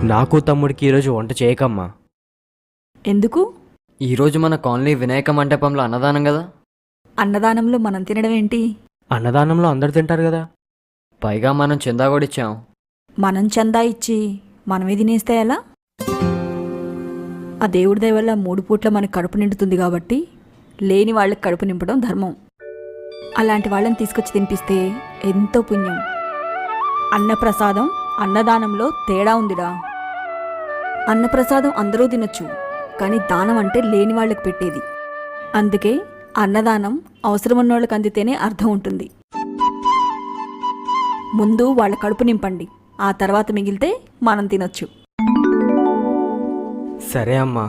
నాకు తమ్ముడికి ఈరోజు వంట చేయకమ్మా. ఎందుకు? ఈరోజు మన కాలనీ వినాయక మంటపంలో అన్నదానం కదా. అన్నదానంలో మనం తినడం ఏంటి? అన్నదానంలో అందరు తింటారు కదా. పైగా మనం చందా కూడా ఇచ్చాం. మనం చందా ఇచ్చి మనమే తినేస్తే ఎలా? ఆ దేవుడి దయ వల్ల 3 పూట్ల మనకు కడుపు నిండుతుంది కాబట్టి లేని వాళ్ళకి కడుపు నింపడం ధర్మం. అలాంటి వాళ్ళని తీసుకొచ్చి తినిపిస్తే ఎంతో పుణ్యం. అన్నప్రసాదం అన్నదానంలో తేడా ఉందిరా. అన్నప్రసాదం అందరూ తినొచ్చు, కానీ దానం అంటే లేని వాళ్ళకి పెట్టేది. అందుకే అన్నదానం అవసరమున్నోళ్ళకి అందితేనే అర్థం ఉంటుంది. ముందు వాళ్ళ కడుపు నింపండి, ఆ తర్వాత మిగిలితే మనం తినొచ్చు. సరే అమ్మా.